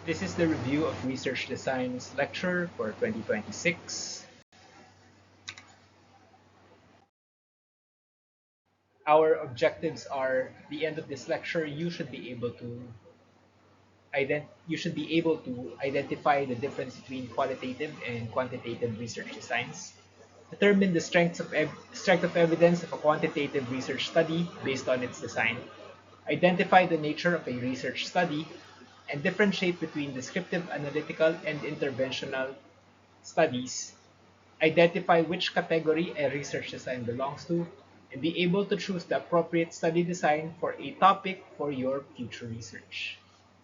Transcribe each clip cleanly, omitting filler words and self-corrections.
This is the review of Research Design's lecture for 2026. Our objectives are, at the end of this lecture, you should be able to identify the difference between qualitative and quantitative research designs, determine the strength of evidence of a quantitative research study based on its design, identify the nature of a research study, and differentiate between descriptive, analytical, and interventional studies, identify which category a research design belongs to, and be able to choose the appropriate study design for a topic for your future research.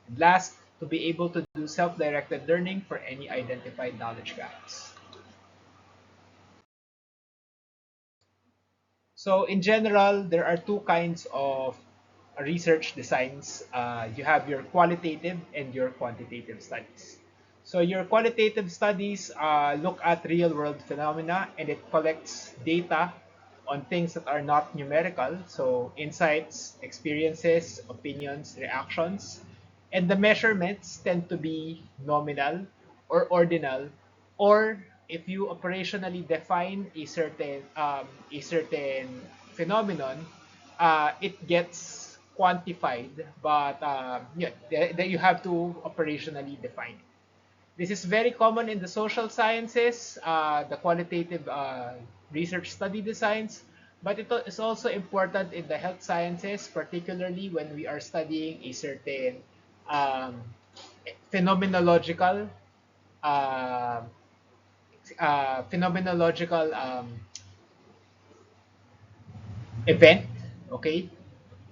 And last, to be able to do self-directed learning for any identified knowledge gaps. So in general, there are two kinds of research designs. You have your qualitative and your quantitative studies. So your qualitative studies look at real-world phenomena and it collects data on things that are not numerical. So insights, experiences, opinions, reactions. And the measurements tend to be nominal or ordinal, or if you operationally define a certain phenomenon, it gets quantified, but yeah, that you have to operationally define it. This is very common in the social sciences, the qualitative research study designs, but it is also important in the health sciences, particularly when we are studying a certain um, phenomenological uh, phenomenological event, okay,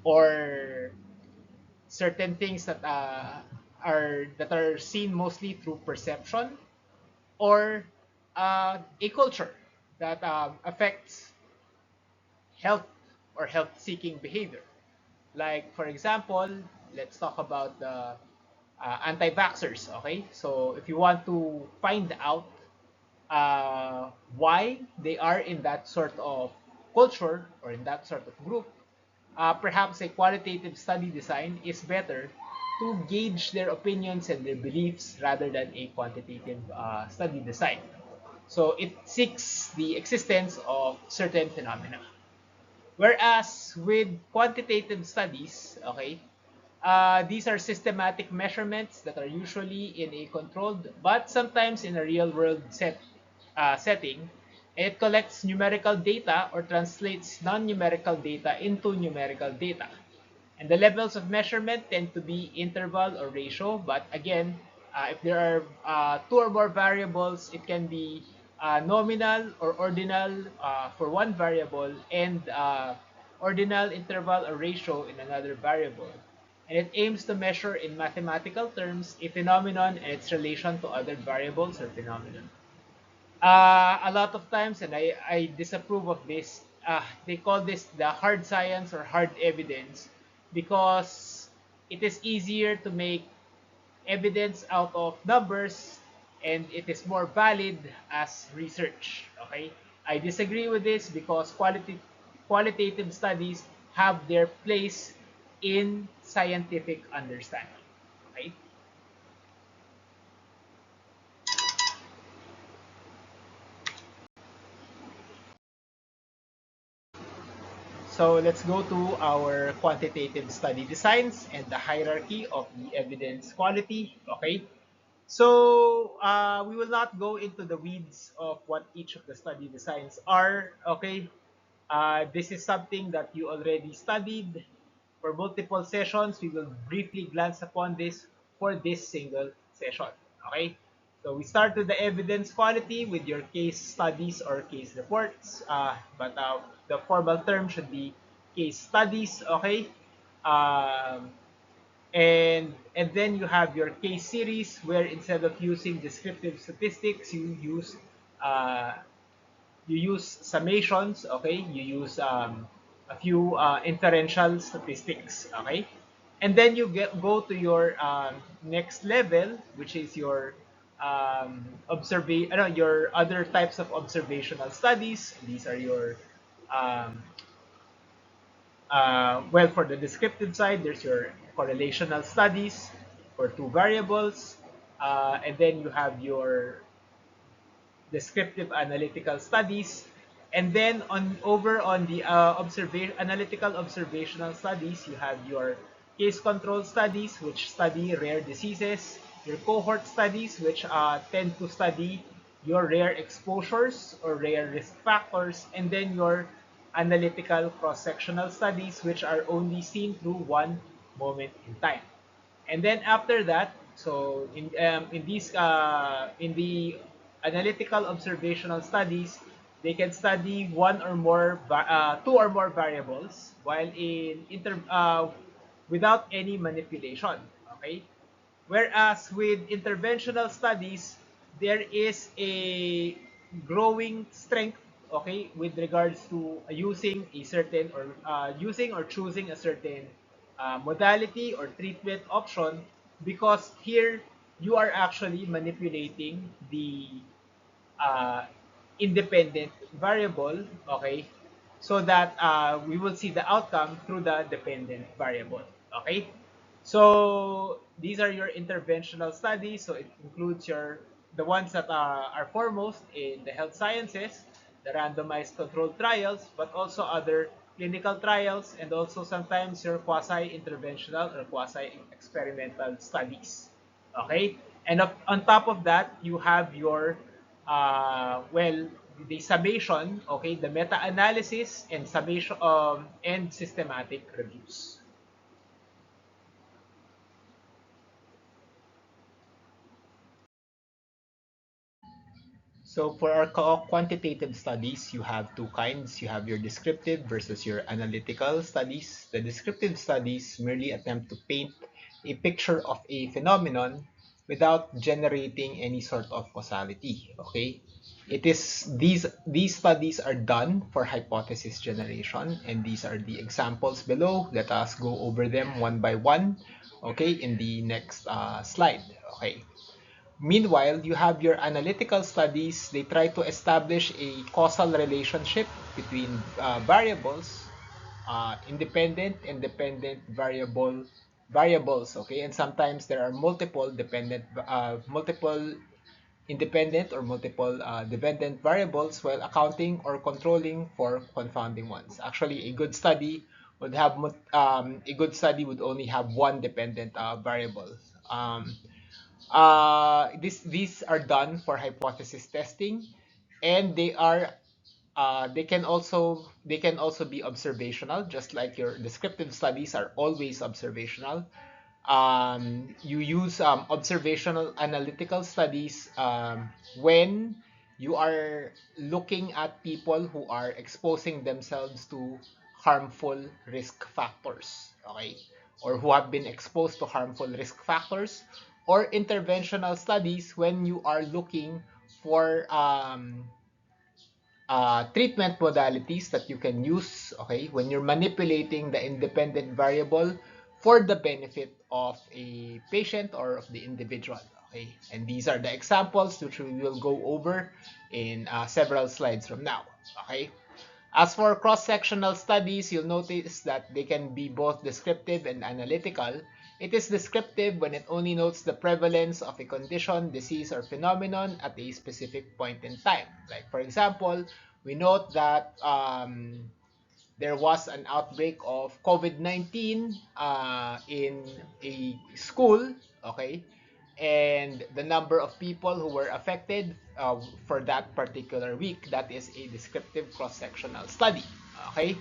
or certain things that are seen mostly through perception, or a culture that affects health or health-seeking behavior. Like, for example, let's talk about the anti-vaxxers. Okay, so if you want to find out why they are in that sort of culture or in that sort of group, perhaps a qualitative study design is better to gauge their opinions and their beliefs rather than a quantitative study design. So it seeks the existence of certain phenomena. Whereas with quantitative studies, okay, these are systematic measurements that are usually in a controlled, but sometimes in a real-world setting. It collects numerical data or translates non-numerical data into numerical data. And the levels of measurement tend to be interval or ratio, but again, if there are two or more variables, it can be nominal or ordinal for one variable, and ordinal, interval, or ratio in another variable. And it aims to measure in mathematical terms a phenomenon and its relation to other variables or phenomena. A lot of times, and I disapprove of this, they call this the hard science or hard evidence because it is easier to make evidence out of numbers and it is more valid as research. Okay, I disagree with this because qualitative studies have their place in scientific understanding. Okay. So let's go to our quantitative study designs and the hierarchy of the evidence quality. Okay. So we will not go into the weeds of what each of the study designs are. Okay. This is something that you already studied for multiple sessions. We will briefly glance upon this for this single session. Okay. So we start with the evidence quality with your case studies or case reports, but the formal term should be case studies. Okay. Um, and then you have your case series where instead of using descriptive statistics, uh, you use summations. Okay, you use a few inferential statistics. Okay, and then go to your next level, which is your your other types of observational studies. These are your um, well, for the descriptive side, there's your correlational studies. or two variables, and then you have your descriptive analytical studies, and then on over on the analytical observational studies, you have your case control studies, which study rare diseases, your cohort studies, which tend to study your rare exposures or rare risk factors, and then your analytical cross-sectional studies, which are only seen through one moment in time. And then after that, so in the analytical observational studies, they can study two or more variables, while without any manipulation. Okay. Whereas with interventional studies, there is a growing strength, okay, with regards to using or choosing a certain modality or treatment option, because here you are actually manipulating the uh, independent variable, okay, so that we will see the outcome through the dependent variable, okay. So these are your interventional studies. So it includes the ones that are foremost in the health sciences, the randomized controlled trials, but also other clinical trials, and also sometimes your quasi-interventional or quasi-experimental studies. Okay? And on top of that, you have your, well, the summation, okay, the meta-analysis and summation and systematic reviews. So for our quantitative studies, you have two kinds. You have your descriptive versus your analytical studies. The descriptive studies merely attempt to paint a picture of a phenomenon without generating any sort of causality. Okay? It is these studies are done for hypothesis generation, and these are the examples below. Let us go over them one by one. Okay, in the next slide. Okay. Meanwhile, you have your analytical studies. They try to establish a causal relationship between variables, independent and dependent variables. Okay, and sometimes there are multiple independent or multiple dependent variables, while accounting or controlling for confounding ones. Actually, a good study would only have one dependent variable. Um, these are done for hypothesis testing, and they can also be observational, just like your descriptive studies are always observational. You use observational analytical studies when you are looking at people who are exposing themselves to harmful risk factors, okay, or who have been exposed to harmful risk factors, or interventional studies when you are looking for treatment modalities that you can use, okay, when you're manipulating the independent variable for the benefit of a patient or of the individual, okay. And these are the examples which we will go over in several slides from now, okay. As for cross-sectional studies, you'll notice that they can be both descriptive and analytical. It is descriptive when it only notes the prevalence of a condition, disease, or phenomenon at a specific point in time. Like, for example, we note that there was an outbreak of COVID-19 in a school, okay? And the number of people who were affected for that particular week, that is a descriptive cross-sectional study, okay?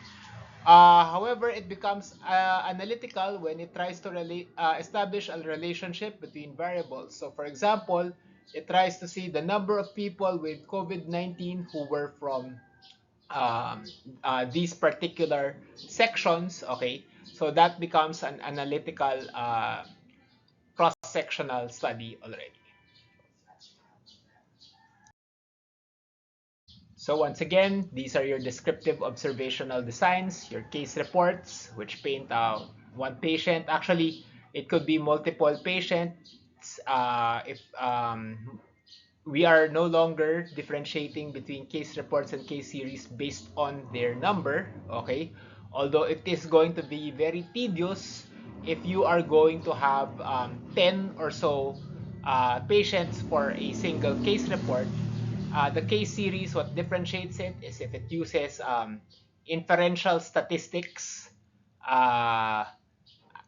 However, it becomes analytical when it tries to establish a relationship between variables. So, for example, it tries to see the number of people with COVID-19 who were from um, these particular sections, okay? So that becomes an analytical cross-sectional study already. So once again, these are your descriptive observational designs, your case reports, which paint one patient. Actually, it could be multiple patients if we are no longer differentiating between case reports and case series based on their number, okay? Although it is going to be very tedious if you are going to have 10 or so patients for a single case report, the case series, what differentiates it is if it uses inferential statistics uh,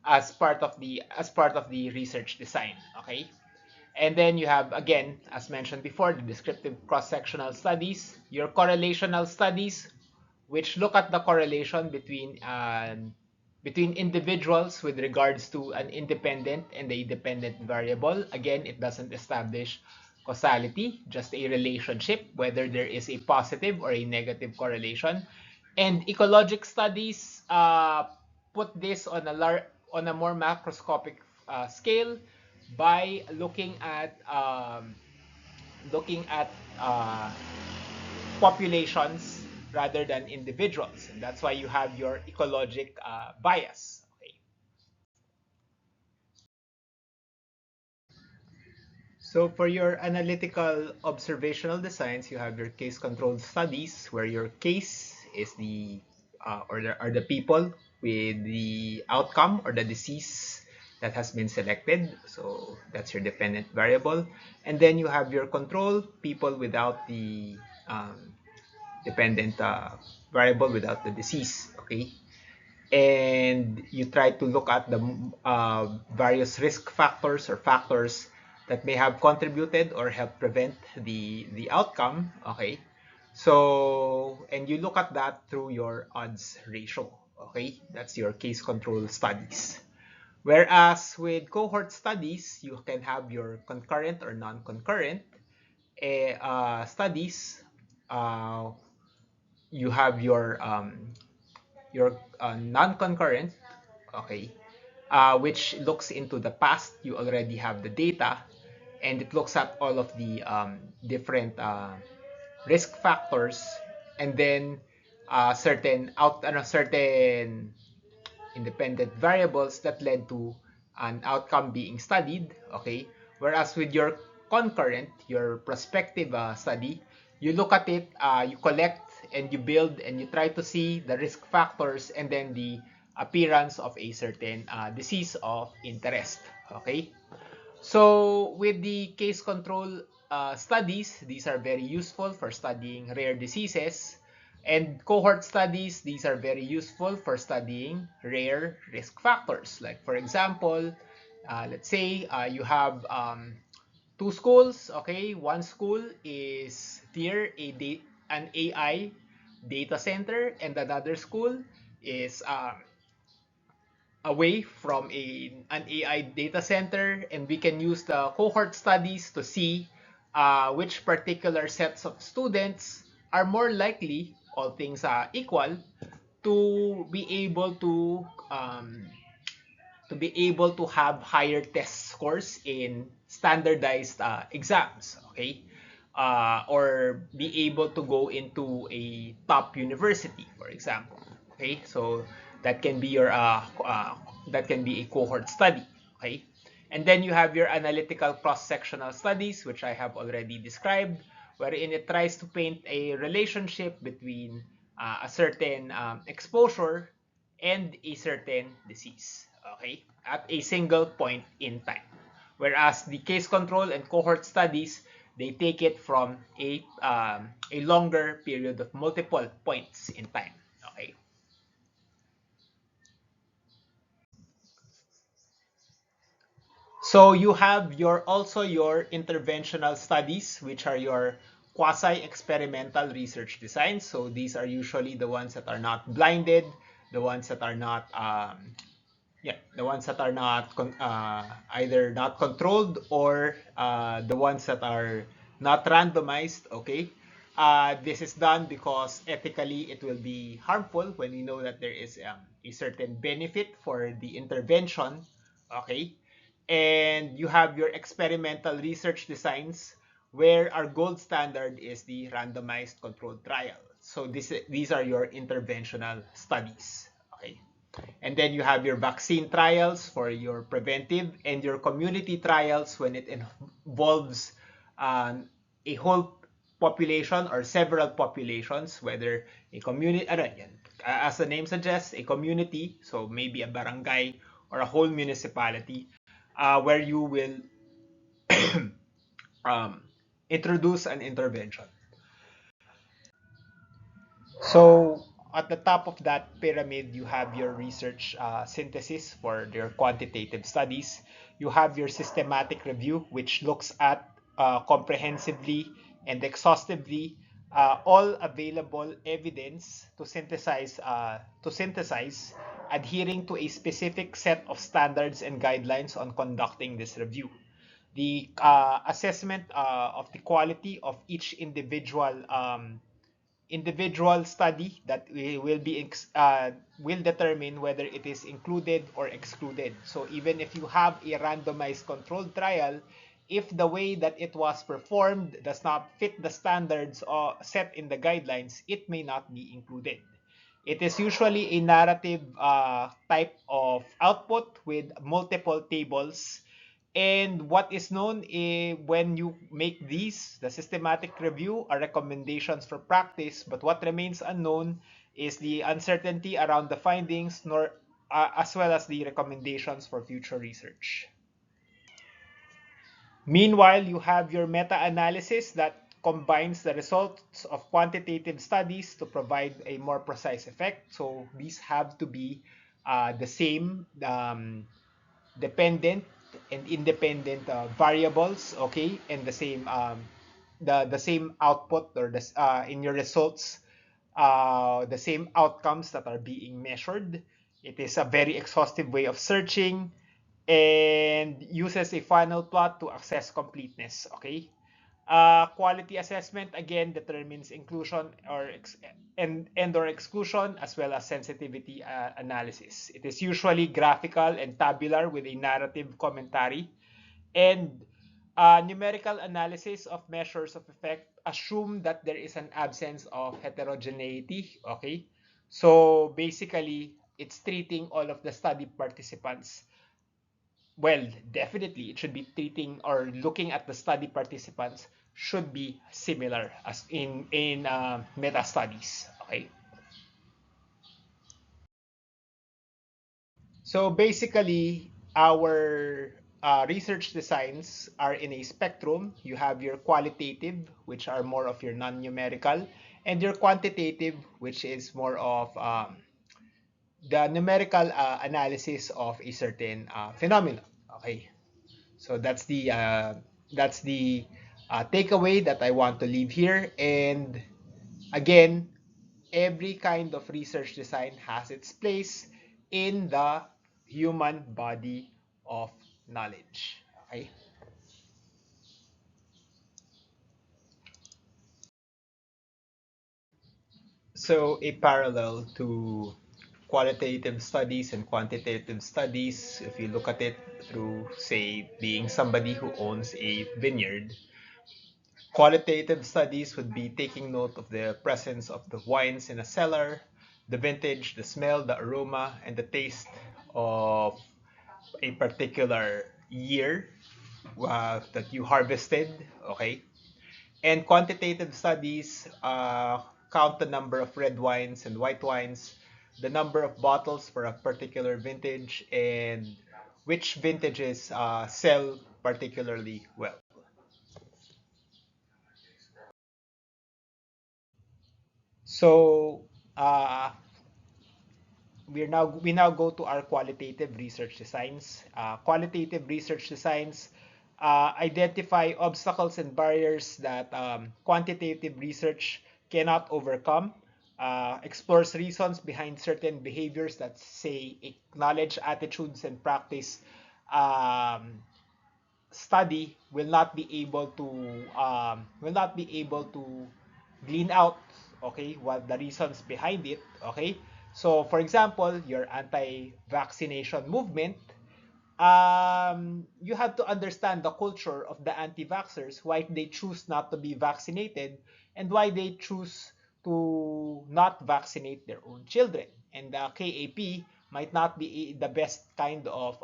as part of the research design. Okay, and then you have, again, as mentioned before, the descriptive cross-sectional studies, your correlational studies, which look at the correlation between individuals with regards to an independent and a dependent variable. Again, it doesn't establish causality, just a relationship, whether there is a positive or a negative correlation. And ecologic studies put this on a more macroscopic scale by looking at uh, populations rather than individuals. And that's why you have your ecologic bias. Okay. So for your analytical observational designs, you have your case-controlled studies, where your case is are the people with the outcome or the disease that has been selected. So that's your dependent variable. And then you have your control, people without the dependent variable, without the disease. Okay. And you try to look at the various risk factors or factors that may have contributed or help prevent the outcome. Okay, so and you look at that through your odds ratio. Okay, that's your case control studies. Whereas with cohort studies, you can have your concurrent or non-concurrent studies. uh, you have your non-concurrent, okay, which looks into the past. You already have the data, and it looks at all of the different risk factors, and then certain independent variables that led to an outcome being studied. Okay, whereas with your concurrent, your prospective study, you look at it, you collect and you build and you try to see the risk factors and then the appearance of a certain disease of interest. Okay, so with the case control studies, these are very useful for studying rare diseases. And cohort studies, these are very useful for studying rare risk factors. Like, for example, let's say you have two schools. Okay, one school is near an AI data center, and another school is away from an AI data center, and we can use the cohort studies to see which particular sets of students are more likely, all things equal, to be able to have higher test scores in standardized exams. Okay, or be able to go into a top university, for example. Okay, so that can be that can be a cohort study. Okay, and then you have your analytical cross-sectional studies, which I have already described, wherein it tries to paint a relationship between a certain exposure and a certain disease. Okay, at a single point in time. Whereas the case control and cohort studies, they take it from a longer period of multiple points in time. Okay. So you have your interventional studies, which are your quasi-experimental research designs. So these are usually the ones that are not blinded, the ones that are not the ones that are not either not controlled, or the ones that are not randomized. Okay, this is done because ethically it will be harmful when we know that there is a certain benefit for the intervention. Okay, and you have your experimental research designs, where our gold standard is the randomized controlled trial. So these are your interventional studies. Okay. And then you have your vaccine trials for your preventive, and your community trials when it involves a whole population or several populations, whether a community, as the name suggests, a community, so maybe a barangay or a whole municipality, where you will um, introduce an intervention. So at the top of that pyramid, you have your research synthesis for your quantitative studies. You have your systematic review, which looks at comprehensively and exhaustively all available evidence to synthesize, adhering to a specific set of standards and guidelines on conducting this review. The assessment of the quality of each individual study that will determine whether it is included or excluded. So even if you have a randomized controlled trial, if the way that it was performed does not fit the standards set in the guidelines, it may not be included. It is usually a narrative type of output with multiple tables. And what is known when you make these, the systematic review, are recommendations for practice, but what remains unknown is the uncertainty around the findings, nor as well as the recommendations for future research. Meanwhile, you have your meta-analysis that combines the results of quantitative studies to provide a more precise effect. So these have to be the same dependent and independent variables, okay, and the same output or in your results, the same outcomes that are being measured. It is a very exhaustive way of searching and uses a funnel plot to assess completeness. Okay. Quality assessment again determines inclusion and or exclusion as well as sensitivity analysis. It is usually graphical and tabular with a narrative commentary, and numerical analysis of measures of effect assume that there is an absence of heterogeneity. Okay, so basically it's treating all of the study participants well. Definitely it should be treating or looking at the study participants should be similar as in meta studies. Okay, so basically our research designs are in a spectrum. You have your qualitative, which are more of your non-numerical, and your quantitative, which is more of the numerical analysis of a certain phenomenon. Okay, so that's the takeaway that I want to leave here. And again, every kind of research design has its place in the human body of knowledge. Okay. So a parallel to qualitative studies and quantitative studies, if you look at it through, say, being somebody who owns a vineyard, qualitative studies would be taking note of the presence of the wines in a cellar, the vintage, the smell, the aroma, and the taste of a particular year that you harvested. Okay. And quantitative studies count the number of red wines and white wines, the number of bottles for a particular vintage, and which vintages sell particularly well. So uh, we now go to our qualitative research designs. Qualitative research designs identify obstacles and barriers that quantitative research cannot overcome. Explores reasons behind certain behaviors that say acknowledge attitudes and practice study will not be able to glean out, okay, what the reasons behind it. Okay, so for example, your anti-vaccination movement, you have to understand the culture of the anti-vaxxers, why they choose not to be vaccinated and why they choose to not vaccinate their own children. And the KAP might not be the best kind of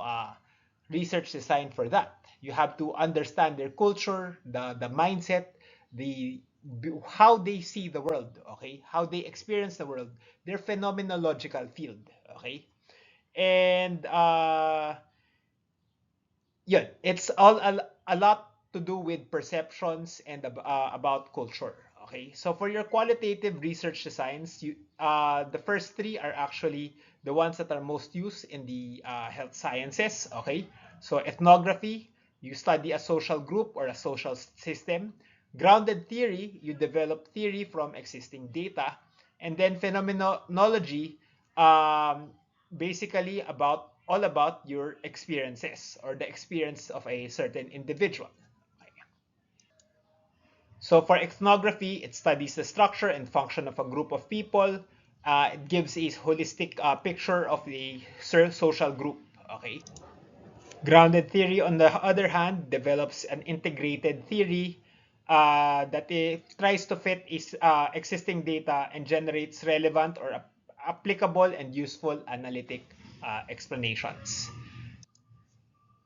research design for that. You have to understand their culture, the mindset, the how they see the world, okay, how they experience the world, their phenomenological field, okay. And yeah, it's all a lot to do with perceptions and about culture. Okay, so for your qualitative research designs, the first three are actually the ones that are most used in the health sciences. Okay, so ethnography, you study a social group or a social system. Grounded theory, you develop theory from existing data. And then phenomenology, um, basically about all about your experiences or the experience of a certain individual. So for ethnography, it studies the structure and function of a group of people. It gives a holistic picture of the social group. Okay. Grounded theory, on the other hand, develops an integrated theory that it tries to fit existing data and generates relevant or applicable and useful analytic explanations.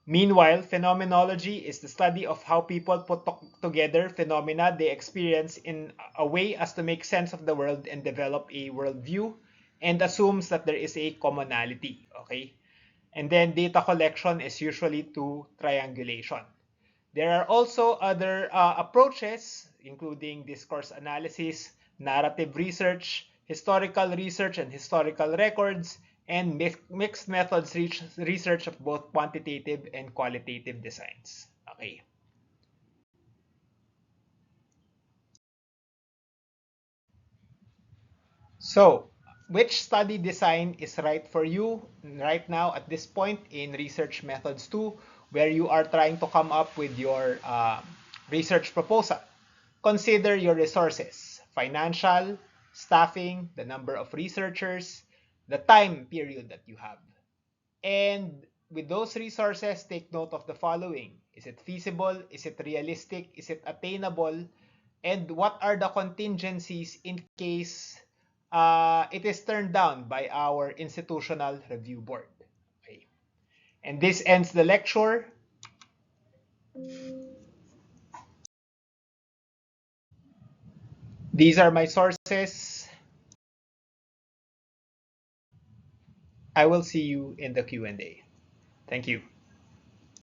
Meanwhile, phenomenology is the study of how people put together phenomena they experience in a way as to make sense of the world and develop a worldview, and assumes that there is a commonality. Okay? And then data collection is usually to triangulation. There are also other approaches, including discourse analysis, narrative research, historical research and historical records, and mixed methods research of both quantitative and qualitative designs. Okay. So, which study design is right for you right now at this point in Research Methods 2, where you are trying to come up with your research proposal? Consider your resources: financial, staffing, the number of researchers, the time period that you have. And with those resources, take note of the following. Is it feasible? Is it realistic? Is it attainable? And what are the contingencies in case it is turned down by our institutional review board? Okay. And this ends the lecture. These are my sources. I will see you in the Q&A. Thank you.